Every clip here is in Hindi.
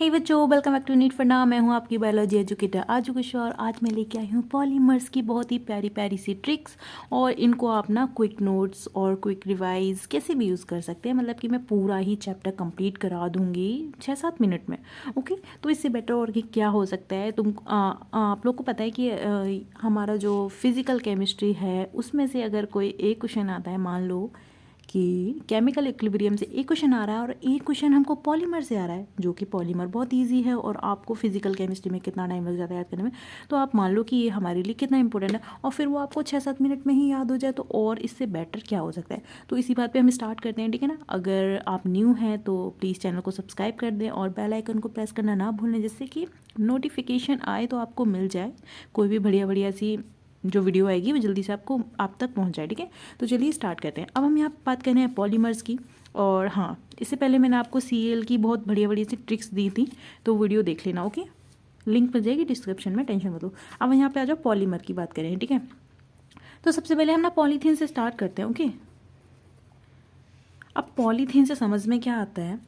हे बच्चों, welcome back to NEET for now. मैं हूं आपकी बायोलॉजी एजुकेटर आजू कुश और आज मैं लेके आई हूं पॉलीमर्स की बहुत ही प्यारी प्यारी सी ट्रिक्स। और इनको आप ना क्विक नोट्स और क्विक रिवाइज कैसे भी यूज़ कर सकते हैं। मतलब कि मैं पूरा ही चैप्टर कंप्लीट करा दूंगी 6-7 मिनट में। ओके, तो इससे बेटर और कि क्या हो सकता है। आप लोग को पता है कि हमारा जो फिज़िकल केमिस्ट्री है उसमें से अगर कोई एक क्वेश्चन आता है, मान लो कि केमिकल इक्विलिब्रियम से एक क्वेश्चन आ रहा है और एक क्वेश्चन हमको पॉलीमर से आ रहा है, जो कि पॉलीमर बहुत इजी है और आपको फिजिकल केमिस्ट्री में कितना टाइम लग जाता है याद करने में। तो आप मान लो कि ये हमारे लिए कितना इंपॉर्टेंट है और फिर वो आपको 6-7 मिनट में ही याद हो जाए, तो और इससे बेटर क्या हो सकता है। तो इसी बात पे हम स्टार्ट करते हैं, ठीक है ना। अगर आप न्यू हैं तो प्लीज़ चैनल को सब्सक्राइब कर दें और बेल आइकन को प्रेस करना ना भूलें, जिससे कि नोटिफिकेशन आए तो आपको मिल जाए कोई भी बढ़िया बढ़िया सी जो वीडियो आएगी वो जल्दी से आप तक पहुंच जाए, ठीक है। तो चलिए स्टार्ट करते हैं। अब हम यहाँ बात कर रहे हैं पॉलीमर्स की। और हाँ, इससे पहले मैंने आपको सीएल की बहुत बढ़िया बढ़िया सी ट्रिक्स दी थी, तो वीडियो देख लेना। ओके, लिंक मिल जाएगी डिस्क्रिप्शन में, टेंशन मत लो। अब यहाँ पे आ जाओ, पॉलीमर की बात करें, ठीक है। तो सबसे पहले हम ना पॉलीथीन से स्टार्ट करते हैं। ओके, अब पॉलीथीन से समझ में क्या आता है।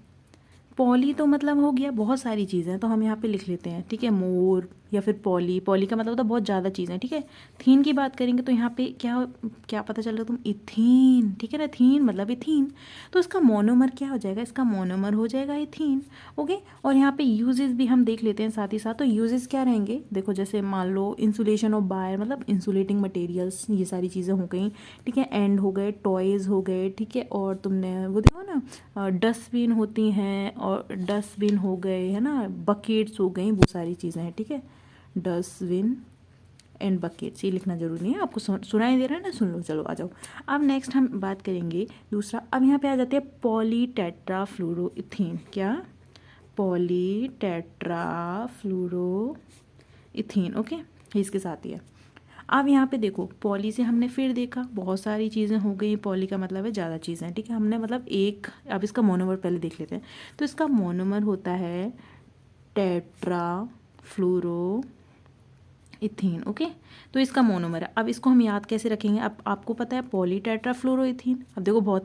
पॉली तो मतलब हो गया बहुत सारी चीज़ें, तो हम यहाँ पे लिख लेते हैं, ठीक है। मोर या फिर पॉली, पॉली का मतलब होता है बहुत ज़्यादा चीज़ें, ठीक है। थीन की बात करेंगे तो यहाँ पे क्या क्या पता चल रहा है तुम, इथीन, ठीक है ना। थीन मतलब इथीन, तो इसका मोनोमर क्या हो जाएगा, इसका मोनोमर हो जाएगा इथीन। ओके, और यहाँ पे यूजेस भी हम देख लेते हैं साथ ही साथ। तो यूजेस क्या रहेंगे, देखो जैसे मान लो इंसुलेशन ऑफ वायर, मतलब इंसुलेटिंग मटेरियल्स, ये सारी चीज़ें हो गई, ठीक है। एंड हो गए, टॉयज़ हो गए, ठीक है। और तुमने वो देखो ना, डस्टबिन होती हैं, और डस्टबिन हो गए, है ना, बकेट्स हो गई, वो सारी चीज़ें हैं, ठीक है। डस्टबिन एंड बकेट्स, ये लिखना जरूरी नहीं है, आपको सुनाई दे रहा है ना, सुन लो। चलो आ जाओ, अब नेक्स्ट हम बात करेंगे दूसरा। अब यहाँ पे आ जाते हैं पॉलीटेट्राफ्लोरोइथीन। क्या, पॉलीटेट्राफ्लोरोइथीन। ओके, इसके साथ ही है। अब यहाँ पे देखो, पॉली से हमने फिर देखा बहुत सारी चीज़ें हो गई। पॉली का मतलब है ज़्यादा चीज़ें, ठीक है। हमने मतलब एक, अब इसका मोनोमर पहले देख लेते हैं। तो इसका मोनोमर होता है टेट्रा फ्लोरो इथीन। ओके, तो इसका मोनोमर है। अब इसको हम याद कैसे रखेंगे। अब आपको पता है पॉली टेट्राफ्लोरोइथीन। अब देखो बहुत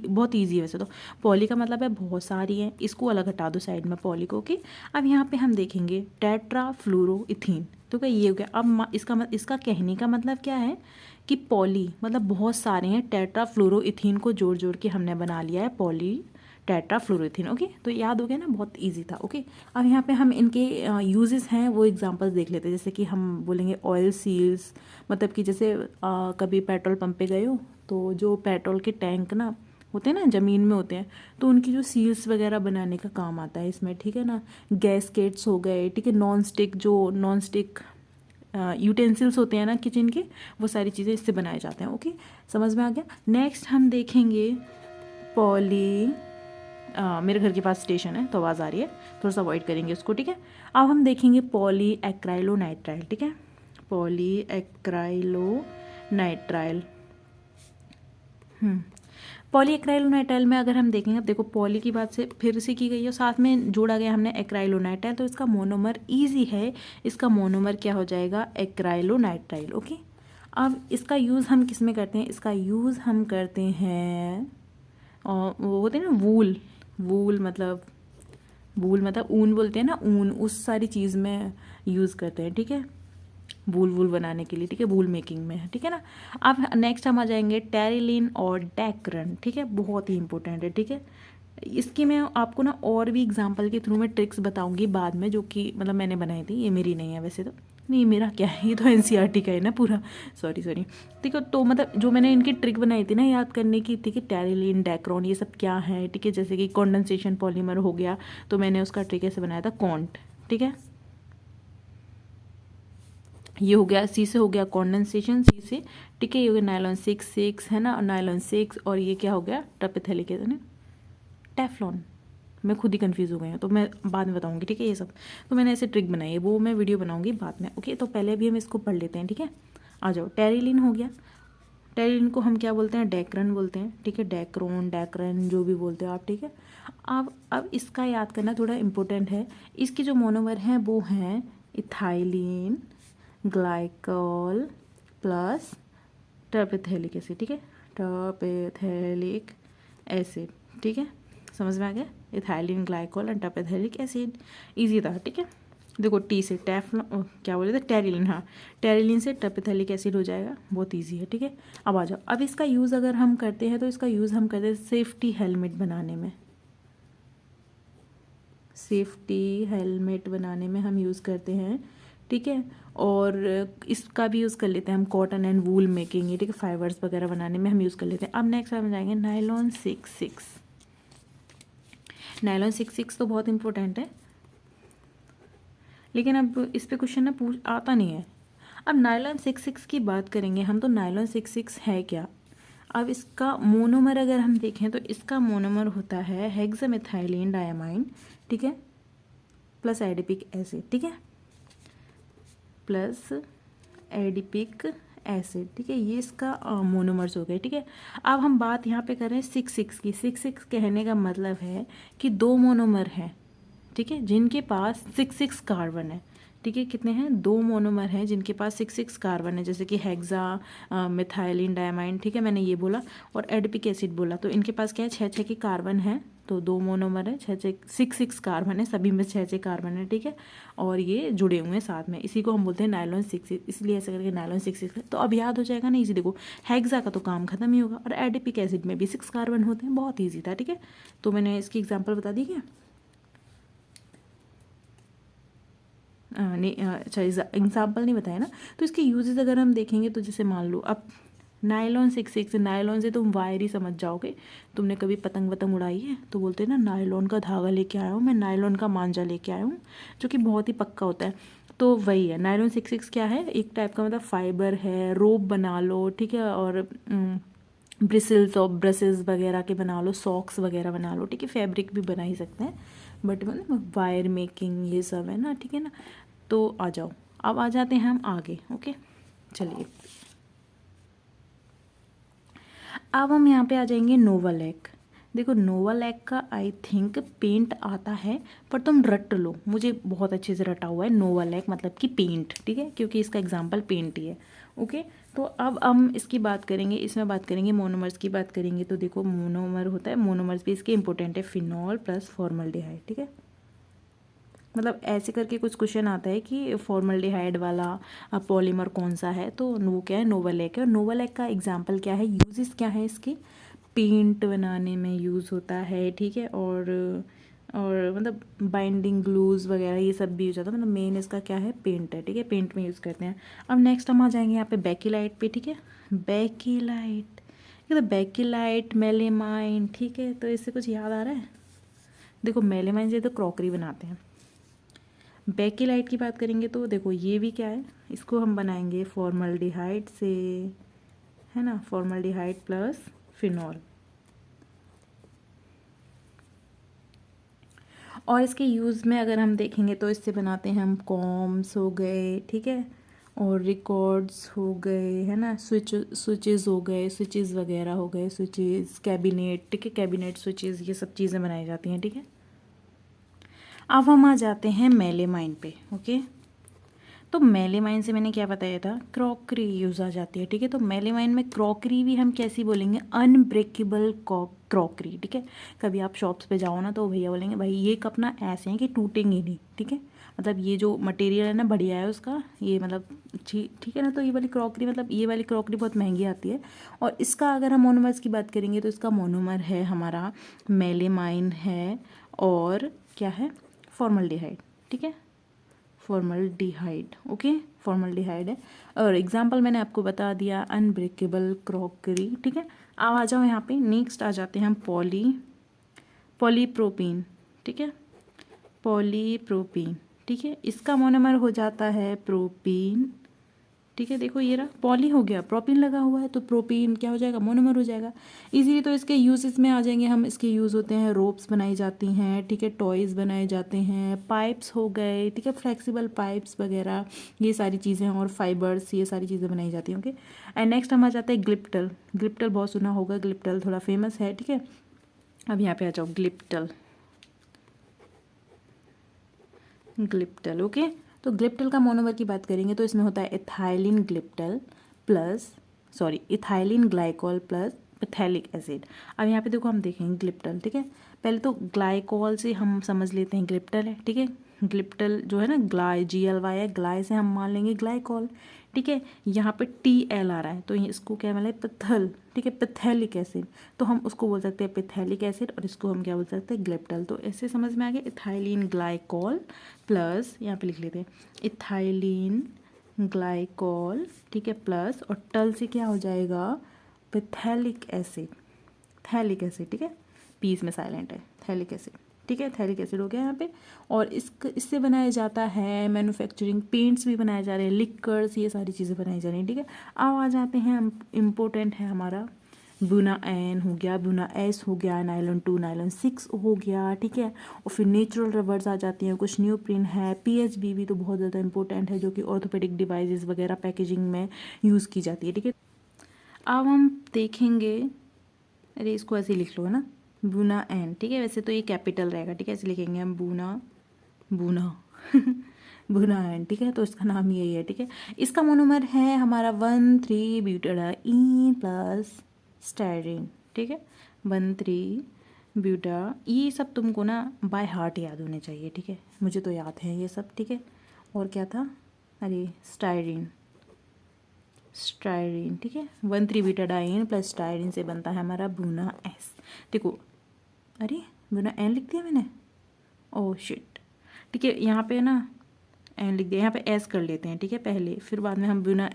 बहुत ईजी है वैसे तो। पॉली का मतलब है बहुत सारी है, इसको अलग हटा दो साइड में, पॉली को। ओके, अब यहाँ पे हम देखेंगे टेट्राफ्लोरोइथीन, तो क्या ये हो गया। अब इसका कहने का मतलब क्या है कि पॉली मतलब बहुत सारे हैं, टेट्राफ्लोरोइथीन को जोड़ जोड़ के हमने बना लिया है पॉली टेट्राफ्लोरोइथीन। ओके, तो याद हो गया ना, बहुत इजी था। ओके, अब यहाँ पे हम इनके यूजेस हैं वो एग्जांपल्स देख लेते हैं। जैसे कि हम बोलेंगे ऑयल सील्स, मतलब कि जैसे कभी पेट्रोल पंप पे गए हो तो जो पेट्रोल के टैंक ना होते हैं ना, ज़मीन में होते हैं, तो उनकी जो सील्स वगैरह बनाने का काम आता है इसमें, ठीक है ना। गैसकेट्स हो गए, ठीक है। नॉन स्टिक यूटेंसिल्स होते हैं ना किचन के, वो सारी चीज़ें इससे बनाए जाते हैं। ओके, समझ में आ गया। नेक्स्ट हम देखेंगे पॉली, मेरे घर के पास स्टेशन है तो आवाज़ आ रही है, थोड़ा सा अवॉइड करेंगे उसको, ठीक है। अब हम देखेंगे पॉली एक्राइलोनाइट्राइल, ठीक है। Poly acrylonitrile. पॉली एक्राइलोनाइट्राइल में अगर हम देखेंगे, अब देखो पॉली की बात से फिर से की गई है, साथ में जोड़ा गया हमने एक्राइलोनाइट्राइल, तो इसका मोनोमर ईजी है। इसका मोनोमर क्या हो जाएगा, एक्राइलोनाइट्राइल। ओके, अब इसका यूज़ हम किस में करते हैं, इसका यूज़ हम करते हैं, और वो होते हैं ना वूल, वूल मतलब ऊन बोलते हैं ना, ऊन, उस सारी चीज़ में यूज़ करते हैं, ठीक है। वूल बनाने के लिए, ठीक है, वूल मेकिंग में, ठीक है ना। अब नेक्स्ट हम आ जाएंगे टेरिलिन और डेक्रन, ठीक है, बहुत ही इंपॉर्टेंट है, ठीक है। इसकी मैं आपको ना और भी एग्जांपल के थ्रू मैं ट्रिक्स बताऊंगी बाद में, जो कि मतलब मैंने बनाई थी, ये मेरी नहीं है वैसे तो। नहीं, मेरा क्या है, ये तो एनसीईआरटी का है ना पूरा, सॉरी। ठीक है, तो मतलब जो मैंने इनकी ट्रिक बनाई थी ना याद करने की, ठीक है, टेरिलिन, डेक्रोन, ये सब क्या है, ठीक है। जैसे कि कॉन्डेंसेशन पॉलीमर हो गया, तो मैंने उसका ट्रिक ऐसे बनाया था, कॉन्ट, ठीक है। ये हो गया, सी से हो गया कॉन्डेंसेशन, सी से, ठीक है। ये हो गया नायलॉन 6 है ना, नायलॉन 6, और ये क्या हो गया, ट्रपेथेलिक है ना, टेफ्लॉन। मैं खुद ही कंफ्यूज हो गई हूँ, तो मैं बाद में बताऊंगी, ठीक है। ये सब तो मैंने ऐसे ट्रिक बनाई है, वो मैं वीडियो बनाऊंगी बाद में। ओके, तो पहले भी हम इसको पढ़ लेते हैं, ठीक है। आ जाओ, टेरिलिन हो गया। टेरिलिन को हम क्या बोलते हैं, डेक्रन बोलते हैं, ठीक है। डेक्रोन, डेक्रन, जो भी बोलते हो आप, ठीक है। अब इसका याद करना थोड़ा इम्पोर्टेंट है। इसके जो मोनोमर हैं वो हैं इथाइलिन ग्लाइकॉल प्लस टर्पेथेलिक एसिड, ठीक है। टर्पेथेलिक एसिड, ठीक है, समझ में आ गया, ethylene glycol and terephthalic acid, easy था, ठीक है। देखो टी से क्या बोले थे, टेरिलिन, हाँ टेरिलिन से टर्पेथेलिक एसिड हो जाएगा, बहुत ईजी है, ठीक है। अब आ जाओ, अब इसका यूज़ अगर हम करते हैं तो इसका यूज़ हम करते हैं सेफ्टी हेलमेट बनाने में, सेफ्टी हेलमेट बनाने में हम यूज़ करते हैं, ठीक है। और इसका भी यूज़ कर लेते हैं हम कॉटन एंड वूल मेकिंग, ठीक है, फाइबर्स वगैरह बनाने में हम यूज़ कर लेते हैं। अब नेक्स्ट हम जाएंगे नायलॉन 66। नायलॉन 66 तो बहुत इंपॉर्टेंट है, लेकिन अब इस पे क्वेश्चन ना पूछ आता नहीं है। अब नायलॉन 66 की बात करेंगे हम, तो नायलॉन 66 है क्या। अब इसका मोनोमर अगर हम देखें तो इसका मोनोमर होता है हेक्सामेथाइलिन डायमाइन, ठीक है, प्लस एडिपिक एसिड, ठीक है, प्लस एडिपिक एसिड, ठीक है, ये इसका मोनोमर्स हो गए, ठीक है। अब हम बात यहाँ पे कर रहे हैं 66 की। 66 कहने का मतलब है कि दो मोनोमर हैं, ठीक है, जिनके पास 66 कार्बन है, ठीक है। कितने हैं, दो मोनोमर हैं जिनके पास 66 कार्बन है, जैसे कि हेक्सा मिथाइलिन डायमाइन, ठीक है, मैंने ये बोला, और एडिपिक एसिड बोला, तो इनके पास क्या है, 6 के कार्बन है, तो दो मोनोमर है, 6 कार्बन है, सभी में 6 कार्बन है, ठीक है, और ये जुड़े हुए हैं साथ में, इसी को हम बोलते हैं नायलॉन 66, इसलिए ऐसे करके नायलॉन 66। तो अब याद हो जाएगा ना, इजी। देखो हेक्सा का तो काम खत्म ही होगा, और एडिपिक एसिड में भी 6 कार्बन होते हैं, बहुत ईजी था, ठीक है। तो मैंने इसकी एग्जाम्पल बता दी क्या, नहीं, अच्छा एग्जाम्पल नहीं बताया ना। तो इसके यूजेस अगर हम देखेंगे तो जैसे मान लो अब नायलॉन 66, नायलॉन से तुम वायर ही समझ जाओगे। तुमने कभी पतंग वतंग उड़ाई है तो बोलते हैं ना नायलॉन का धागा लेके आया हूँ मैं, नायलॉन का मांझा लेके आया हूँ, जो कि बहुत ही पक्का होता है। तो वही है नायलॉन 66, क्या है, एक टाइप का मतलब फाइबर है, रोप बना लो, ठीक है, और ब्रिसल्स और ब्रसेस वगैरह के बना लो, सॉक्स वगैरह बना लो, ठीक है, फैब्रिक भी बना ही सकते हैं, बट मतलब वायर मेकिंग ये सब है ना, ठीक है ना। तो आ जाओ, अब आ जाते हैं हम आगे, ओके, चलिए अब हम यहाँ पे आ जाएंगे नोवालैक। देखो नोवालैक का आई थिंक पेंट आता है, पर तुम रट लो, मुझे बहुत अच्छे से रटा हुआ है नोवालैक मतलब कि पेंट, ठीक है, क्योंकि इसका एग्जाम्पल पेंट ही है, ओके। तो अब हम इसकी बात करेंगे, इसमें बात करेंगे मोनोमर्स की बात करेंगे, तो देखो मोनोमर होता है, मोनोमर्स भी इसके इंपॉर्टेंट है, फिनॉल प्लस फॉर्मल्डिहाइड, ठीक है। मतलब ऐसे करके कुछ क्वेश्चन आता है कि फॉर्मल्डिहाइड वाला पॉलीमर कौन सा है, तो वो क्या है, नोवालैक है। और नोवालैक का एग्जाम्पल क्या है, यूजेस क्या है इसके, पेंट बनाने में यूज़ होता है, ठीक है, और मतलब बाइंडिंग ग्लूज वगैरह ये सब भी यूज होता है, मतलब मेन इसका क्या है, पेंट है, ठीक है, पेंट में यूज़ करते हैं। अब नेक्स्ट हम आ जाएंगे यहाँ पे बेकिलाइट पे, ठीक है, बेकिलाइट, तो बेकिलाइट मेलेमाइन, ठीक है, तो इससे कुछ याद आ रहा है। देखो मेलेमाइन से तो क्रॉकरी बनाते हैं, बेकिलाइट की बात करेंगे तो देखो ये भी क्या है, इसको हम बनाएंगे फॉर्मल्डिहाइड से, है ना, फॉर्मल्डिहाइड प्लस फिनॉल। और इसके यूज़ में अगर हम देखेंगे तो इससे बनाते हैं हम कॉम्स हो गए, ठीक है, और रिकॉर्ड्स हो गए, है ना, स्विचेस हो गए, स्विचेस वगैरह हो गए, स्विचेस, कैबिनेट, ठीक है, कैबिनेट स्विचेस, ये सब चीज़ें बनाई जाती हैं, ठीक है। अब हम आ जाते हैं मेलेमाइन पे, ओके। तो मेलेमाइन से मैंने क्या बताया था, क्रॉकरी यूज़ आ जाती है, ठीक है। तो मेलेमाइन में क्रॉकरी भी हम कैसी बोलेंगे, अनब्रेकेबल क्रॉकरी, ठीक है। कभी आप शॉप्स पे जाओ ना तो भैया बोलेंगे भाई ये कप ना ऐसे हैं कि टूटेंगे नहीं, ठीक है, मतलब ये जो मटेरियल है ना बढ़िया है उसका, ये मतलब ठीक है ना। तो ये वाली क्रॉकरी, मतलब ये वाली क्रॉकरी बहुत महंगी आती है। और इसका अगर हम मोनोमर्स की बात करेंगे तो इसका मोनोमर है हमारा मेलेमाइन है, और क्या है, फॉर्मल्डिहाइड, ठीक है, फॉर्मल्डिहाइड, ओके, फॉर्मल्डिहाइड है। और एग्जाम्पल मैंने आपको बता दिया, अनब्रेकेबल क्रॉकरी, ठीक है। अब आ जाओ यहाँ पे, नेक्स्ट आ जाते हैं हम पॉलीप्रोपीन, ठीक है, पॉलीप्रोपीन, ठीक है, इसका मोनोमर हो जाता है प्रोपीन, ठीक है। देखो ये रहा, पॉली हो गया, प्रोपीन लगा हुआ है, तो प्रोपीन क्या हो जाएगा, मोनोमर हो जाएगा इजीली। तो इसके यूजेस में आ जाएंगे हम, इसके यूज़ होते हैं, रोप्स बनाई जाती हैं, ठीक है, टॉयज़ बनाए जाते हैं, पाइप्स हो गए, ठीक है, फ्लेक्सिबल पाइप्स वगैरह, ये सारी चीज़ें, और फाइबर्स, ये सारी चीज़ें बनाई जाती हैं, ओके। एंड नेक्स्ट हम आ जाते हैं ग्लिप्टल। ग्लिप्टल बहुत सुना होगा, ग्लिप्टल थोड़ा फेमस है, ठीक है। अब यहाँ पे आ जाओ ग्लिप्टल, ओके। तो ग्लिप्टल का मोनोमर की बात करेंगे तो इसमें होता है इथाइलिन ग्लाइकोल प्लस पैथेलिक एसिड। अब यहाँ पे देखो हम देखेंगे ग्लिप्टल, ठीक है। पहले तो ग्लाइकोल से हम समझ लेते हैं ग्लिप्टल है, ठीक है। ग्लिप्टल जो है ना, GLY है, ग्लाइ से हम मान लेंगे ग्लाइकोल, ठीक है। यहाँ पे TL आ रहा है तो इसको क्या बोले, पैथल, ठीक है, पैथेलिक एसिड। तो हम उसको बोल सकते हैं पैथेलिक एसिड और इसको हम क्या बोल सकते हैं, ग्लिप्टल। तो ऐसे समझ में आ गया, इथाइलिन ग्लाइकोल प्लस, यहाँ पे लिख लेते हैं इथाइलिन ग्लाइकोल, ठीक है, प्लस और टल से क्या हो जाएगा, पैथेलिक एसिड, थैलिक एसिड, ठीक है, पी इसमें साइलेंट है, थैलिक एसिड, ठीक है, थैलिक एसिड हो गया यहाँ पे। और इससे बनाया जाता है मैन्युफैक्चरिंग, पेंट्स भी बनाए जा रहे हैं, लिक्वर्स, ये सारी चीज़ें बनाई जा रही हैं, ठीक है। अब आ जाते हैं हम, इम्पोर्टेंट है हमारा बुना N हो गया, बुना S हो गया, नायलॉन 2 नायलॉन 6 हो गया, ठीक है। और फिर नेचुरल रबर्स आ जाती हैं, कुछ न्यूप्रिन है, PHB भी तो बहुत ज़्यादा इंपॉर्टेंट है जो कि ऑर्थोपेडिक डिवाइसेस वगैरह पैकेजिंग में यूज़ की जाती है, ठीक है। अब हम देखेंगे, अरे इसको ऐसे ही लिख लो है ना, बुना N, ठीक है। वैसे तो ये कैपिटल रहेगा, ठीक है, ऐसे लिखेंगे हम बुना बुना N, ठीक है। तो इसका नाम यही है, ठीक है। इसका मोनोमर है हमारा 1,3 ब्यूटाडाइन प्लस स्टाइरीन, ठीक है, 1,3 ब्यूटा। ये सब तुमको ना बाय हार्ट याद होने चाहिए, ठीक है, मुझे तो याद है ये सब, ठीक है। और क्या था, अरे स्टाइरीन, ठीक है, 1,3 ब्यूटाडाइन प्लस स्टाइरीन से बनता है हमारा बुना S। देखो, अरे बुना N लिख दिया मैंने, ओह शिट, ठीक है। यहाँ पे ना N लिख दिया, यहाँ पे S कर लेते हैं, ठीक है, पहले, फिर बाद में हम बुना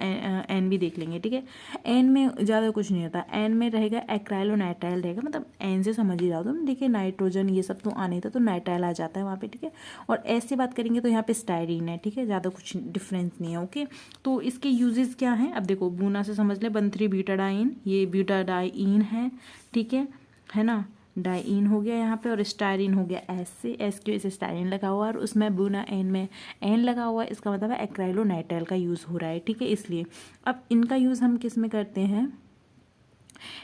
N भी देख लेंगे, ठीक है। N में ज़्यादा कुछ नहीं होता, N में रहेगा एक्राइलोनाइट्राइल रहेगा, मतलब N से समझ ही जाओ तुम, देखिए नाइट्रोजन ये सब तो आने था तो नाइट्राइल आ जाता है वहाँ पे, ठीक है। और S से बात करेंगे तो यहाँ पे स्टाइरीन है, ठीक है, ज़्यादा कुछ डिफरेंस नहीं है, ओके। तो इसके यूजेस क्या हैं, अब देखो बुना से समझ ले, 1,3 ब्यूटाडाइन, ये ब्यूटाडाइन है, ठीक है ना, डाइइन हो गया यहाँ पे, और स्टाइरीन हो गया S से, S की वजह से स्टाइरीन लगा हुआ है, और उसमें बुना N में N लगा हुआ है, इसका मतलब है एक्राइलोनाइट्राइल का यूज़ हो रहा है, ठीक है, इसलिए। अब इनका यूज़ हम किस में करते हैं,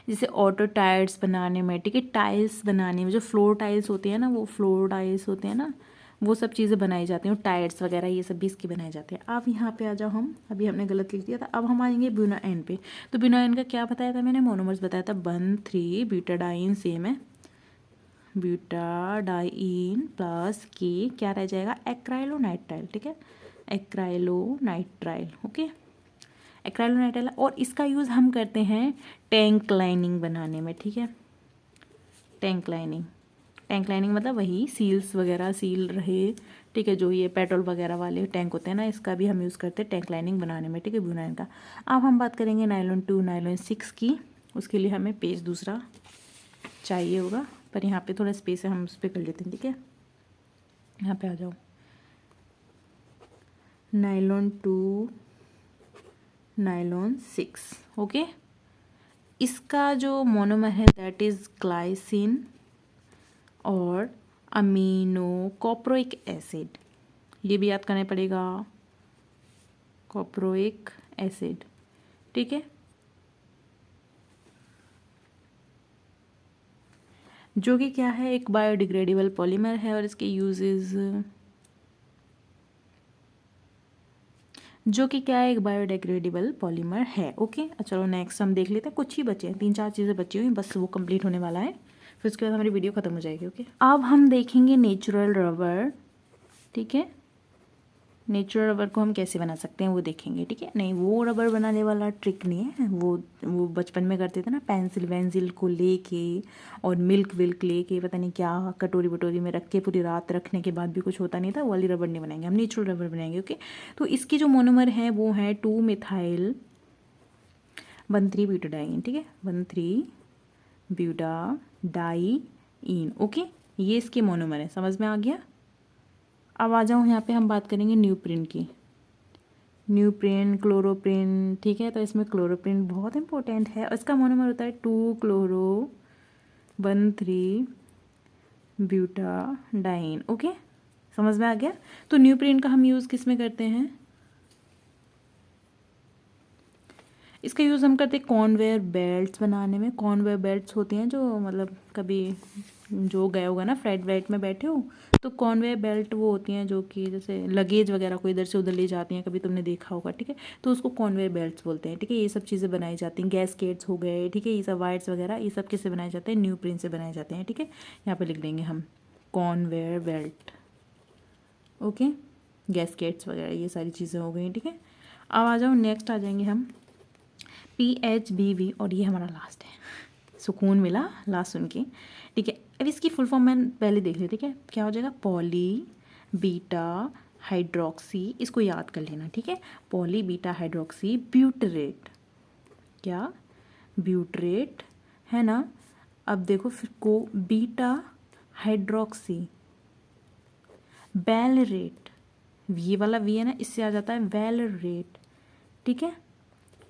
जैसे ऑटो टायर्स बनाने में, ठीक है, टाइल्स बनाने में, जो फ्लोर टाइल्स होते हैं ना, वो फ्लोर टाइल्स होते हैं ना, वो सब चीज़ें बनाई जाती हैं, टायर्स वगैरह ये सब भी इसके बनाए जाते हैं। अब यहाँ पे आ जाओ, हम अभी हमने गलत लिख दिया था, अब हम आएंगे बुना N पे। तो बुना N का क्या बताया था मैंने, मोनोमर्स बताया था, 1,3 ब्यूटाडाइन सेम है, ब्यूटाडाइन प्लस के क्या रह जाएगा, एक्राइलोनाइट्राइल, ठीक है, एक्राइलोनाइट्राइल, ओके, एक्राइलोनाइट्राइल। और इसका यूज़ हम करते हैं टैंक लाइनिंग बनाने में, ठीक है, टैंक लाइनिंग मतलब वही सील्स वगैरह सील रहे, ठीक है, जो ये पेट्रोल वगैरह वाले टैंक होते हैं ना, इसका भी हम यूज़ करते हैं टैंक लाइनिंग बनाने में, ठीक है, बुना N का। अब हम बात करेंगे नायलॉन 2 नायलॉन 6 की, उसके लिए हमें पेज दूसरा चाहिए होगा, पर यहाँ पे थोड़ा स्पेस है, हम उस पर कर लेते हैं, ठीक है। यहाँ पे आ जाओ, नायलॉन 2 नायलॉन 6, ओके। इसका जो मोनोमर है दैट इज़ ग्लाइसिन और अमीनो कॉप्रोइक एसिड, ये भी याद करना पड़ेगा, कॉप्रोइक एसिड, ठीक है, जो कि क्या है, एक बायोडिग्रेडेबल पॉलीमर है, और इसके यूजेस, जो कि क्या है, एक बायोडिग्रेडेबल पॉलीमर है, ओके। चलो नेक्स्ट हम देख लेते हैं, कुछ ही बचे हैं, 3-4 चीज़ें बची हुई, बस वो कंप्लीट होने वाला है, फिर उसके बाद हमारी वीडियो खत्म हो जाएगी, ओके। अब हम देखेंगे नेचुरल रबर, ठीक है, नेचुरल रबर को हम कैसे बना सकते हैं वो देखेंगे, ठीक है। नहीं, वो रबर बनाने वाला ट्रिक नहीं है, वो बचपन में करते थे ना, पेंसिल वेंसिल को लेके और मिल्क विल्क लेके, पता नहीं क्या कटोरी वटोरी में रख के पूरी रात रखने के बाद भी कुछ होता नहीं था, वो वाली रबर नहीं बनाएंगे हम, नेचुरल रबर बनाएंगे, ओके। तो इसकी जो मोनोमर है वो है 2 मिथाइल 1,3 ब्यूटाडाइन, ठीक है, 1,3 ब्यूटाडाइन, ओके, ये इसके मोनोमर है, समझ में आ गया। अब आ जाऊँ यहाँ पे, हम बात करेंगे न्यूप्रिन की, न्यूप्रिन क्लोरोप्रिन, ठीक है। तो इसमें क्लोरोप्रिन बहुत इंपॉर्टेंट है, और इसका मोनोमर होता है 2 क्लोरो 1,3 ब्यूटाडाइन, ओके, समझ में आ गया। तो न्यूप्रिन का हम यूज़ किस में करते हैं, इसका यूज़ हम करते हैं कॉन्वेयर बेल्ट्स बनाने में। कॉन्वेयर बेल्ट्स होती हैं जो, मतलब कभी जो गए होगा ना फ्लाइट व्लाइट में बैठे हो तो कॉन्वेयर बेल्ट वो होती हैं जो कि जैसे लगेज वगैरह को इधर से उधर ले जाती हैं, कभी तुमने देखा होगा, ठीक है, तो उसको कॉन्वेयर बेल्ट्स बोलते हैं, ठीक है। ये सब चीज़ें बनाई जाती हैं, गैसकेट्स हो गए, ठीक है, ये सब वायर्स वगैरह ये सब किससे बनाए जाते हैं, न्यू प्रिंट से बनाए जाते हैं, ठीक है। यहाँ पे लिख देंगे हम कॉन्वेयर बेल्ट, ओके, गैसकेट्स वगैरह ये सारी चीज़ें हो गई, ठीक है। अब आ जाओ नेक्स्ट, आ जाएंगे हम PHBV, और ये हमारा लास्ट है, सुकून मिला लास्ट सुन के, ठीक है। अब इसकी फुल फॉर्म मैं पहले देख लेते, ठीक है, क्या हो जाएगा, पॉली बीटा हाइड्रोक्सी, इसको याद कर लेना, ठीक है, पॉली बीटा हाइड्रोक्सी ब्यूटरेट, क्या, ब्यूटरेट, है ना। अब देखो फिर को बीटा हाइड्रोक्सी वैलरेट, ये वाला वी है ना, इससे आ जाता है वैलरेट, ठीक है,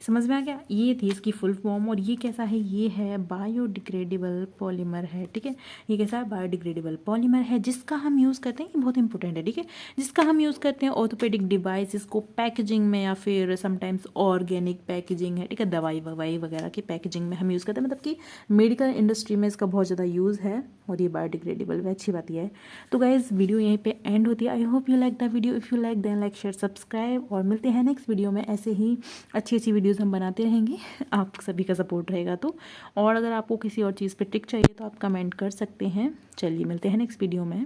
समझ में आ गया। ये थी इसकी फुल फॉर्म, और ये कैसा है, ये है बायोडिग्रेडेबल पॉलीमर है, ठीक है। ये कैसा है, बायोडिग्रेडेबल पॉलीमर है, जिसका हम यूज़ करते हैं, ये बहुत इंपॉर्टेंट है, ठीक है, जिसका हम यूज़ करते हैं ऑर्थोपेडिक डिवाइसेस को पैकेजिंग में, या फिर समटाइम्स ऑर्गेनिक पैकेजिंग है, ठीक है, दवाई ववाई वगैरह की पैकेजिंग में हम यूज़ करते हैं, मतलब कि मेडिकल इंडस्ट्री में इसका बहुत ज़्यादा यूज़ है, और ये बायोडिग्रेडेबल है, अच्छी बात यह है। तो गाइज वीडियो यहीं पे एंड होती है। I hope you like the video, if you like then like share subscribe, और मिलते हैं नेक्स्ट वीडियो में। ऐसे ही अच्छी अच्छी वीडियोस हम बनाते रहेंगे, आप सभी का सपोर्ट रहेगा तो। और अगर आपको किसी और चीज़ पे टिक चाहिए तो आप कमेंट कर सकते हैं। चलिए मिलते हैं नेक्स्ट वीडियो में।